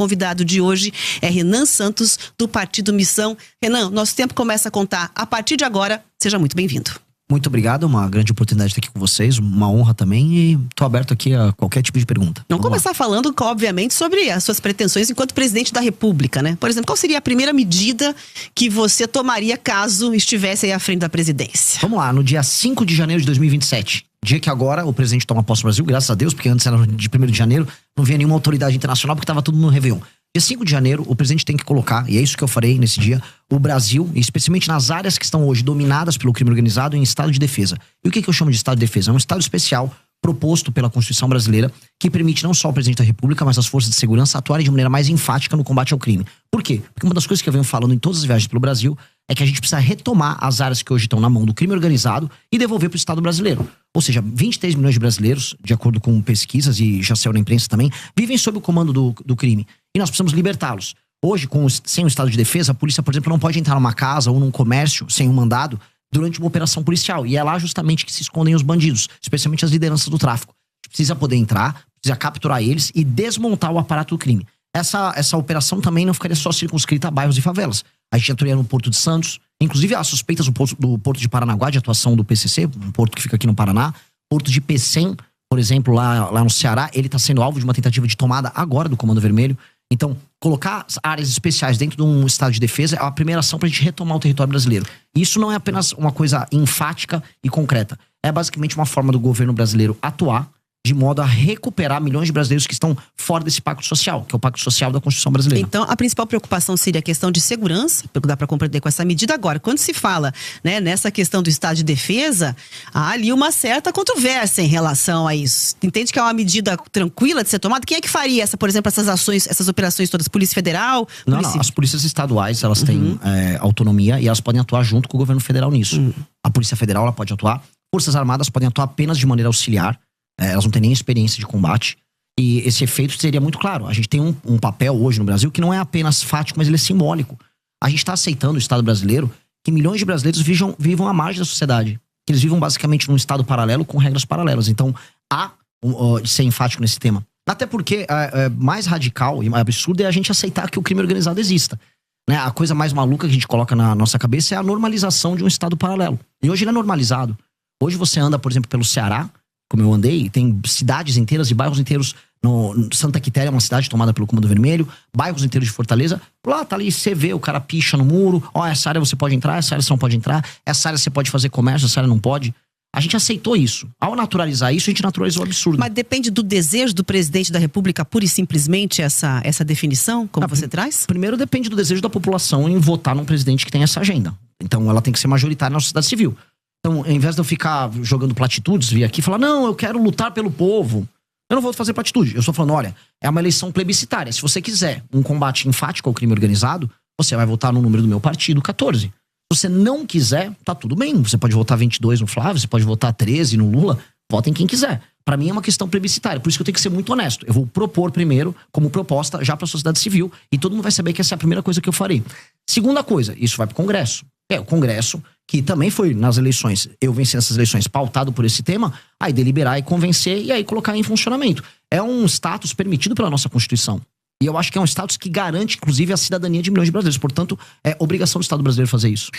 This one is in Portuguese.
convidado de hoje é Renan Santos, do Partido Missão. Renan, nosso tempo começa a contar a partir de agora. Seja muito bem-vindo. Muito obrigado, uma grande oportunidade de estar aqui com vocês, uma honra também, e estou aberto aqui a qualquer tipo de pergunta. Vamos começar falando, obviamente, sobre as suas pretensões enquanto presidente da República, né? Por exemplo, qual seria a primeira medida que você tomaria caso estivesse aí à frente da presidência? Vamos lá, no dia 5 de janeiro de 2027, dia que agora o presidente toma posse no Brasil, graças a Deus, porque antes era de 1º de janeiro, não vinha nenhuma autoridade internacional porque estava tudo no Réveillon. Dia 5 de janeiro, o presidente tem que colocar, e é isso que eu farei nesse dia, o Brasil, especialmente nas áreas que estão hoje dominadas pelo crime organizado, em estado de defesa. E o que eu chamo de estado de defesa? É um estado especial proposto pela Constituição brasileira que permite não só o presidente da República, mas as forças de segurança atuarem de maneira mais enfática no combate ao crime. Por quê? Porque uma das coisas que eu venho falando em todas as viagens pelo Brasil é que a gente precisa retomar as áreas que hoje estão na mão do crime organizado e devolver para o Estado brasileiro. Ou seja, 23 milhões de brasileiros, de acordo com pesquisas e já saiu na imprensa também, vivem sob o comando do crime. E nós precisamos libertá-los. Hoje, sem o estado de defesa, a polícia, por exemplo, não pode entrar numa casa ou num comércio sem um mandado durante uma operação policial. E é lá justamente que se escondem os bandidos, especialmente as lideranças do tráfico. A gente precisa poder entrar, precisa capturar eles e desmontar o aparato do crime. Essa operação também não ficaria só circunscrita a bairros e favelas. A gente atuaria no Porto de Santos. Inclusive, há suspeitas do Porto de Paranaguá de atuação do PCC, um porto que fica aqui no Paraná. Porto de Pecém, por exemplo, lá no Ceará, ele está sendo alvo de uma tentativa de tomada agora do Comando Vermelho. Então, colocar áreas especiais dentro de um estado de defesa é a primeira ação para a gente retomar o território brasileiro. E isso não é apenas uma coisa enfática e concreta. É basicamente uma forma do governo brasileiro atuar de modo a recuperar milhões de brasileiros que estão fora desse pacto social, que é o pacto social da Constituição brasileira. Então, a principal preocupação seria a questão de segurança, dá para compreender com essa medida. Agora, quando se fala, né, nessa questão do estado de defesa, há ali uma certa controvérsia em relação a isso. Entende que é uma medida tranquila de ser tomada? Quem é que faria, por exemplo, essas ações, essas operações todas? Polícia Federal? Não, as polícias estaduais, elas têm autonomia e elas podem atuar junto com o governo federal nisso. A Polícia Federal, ela pode atuar. Forças Armadas podem atuar apenas de maneira auxiliar. Elas não têm nem experiência de combate. E esse efeito seria muito claro. A gente tem um papel hoje no Brasil que não é apenas fático, mas ele é simbólico. A gente está aceitando o Estado brasileiro que milhões de brasileiros vivam à margem da sociedade. Que eles vivam basicamente num Estado paralelo com regras paralelas. Então, há de ser enfático nesse tema. Até porque mais radical e mais absurdo é a gente aceitar que o crime organizado exista. Né? A coisa mais maluca que a gente coloca na nossa cabeça é a normalização de um Estado paralelo. E hoje ele é normalizado. Hoje você anda, por exemplo, pelo Ceará, como eu andei, tem cidades inteiras e bairros inteiros. Santa Quitéria é uma cidade tomada pelo Comando Vermelho, bairros inteiros de Fortaleza. Lá tá ali, você vê, o cara picha no muro. Essa área você pode entrar, essa área você não pode entrar. Essa área você pode fazer comércio, essa área não pode. A gente aceitou isso. Ao naturalizar isso, a gente naturalizou o absurdo. Mas depende do desejo do presidente da República, pura e simplesmente, essa definição, como você traz? Primeiro depende do desejo da população em votar num presidente que tem essa agenda. Então ela tem que ser majoritária na sociedade civil. Então, ao invés de eu ficar jogando platitudes, vir aqui e falar, não, eu quero lutar pelo povo. Eu não vou fazer platitude. Eu estou falando, olha, é uma eleição plebiscitária. Se você quiser um combate enfático ao crime organizado, você vai votar no número do meu partido, 14. Se você não quiser, tá tudo bem. Você pode votar 22 no Flávio, você pode votar 13 no Lula. Vota em quem quiser. Para mim é uma questão plebiscitária. Por isso que eu tenho que ser muito honesto. Eu vou propor primeiro, como proposta, já para a sociedade civil. E todo mundo vai saber que essa é a primeira coisa que eu farei. Segunda coisa, isso vai para o Congresso. O Congresso, que também foi nas eleições, eu venci nessas eleições pautado por esse tema, aí deliberar e convencer e aí colocar em funcionamento. É um status permitido pela nossa Constituição. E eu acho que é um status que garante, inclusive, a cidadania de milhões de brasileiros. Portanto, é obrigação do Estado brasileiro fazer isso.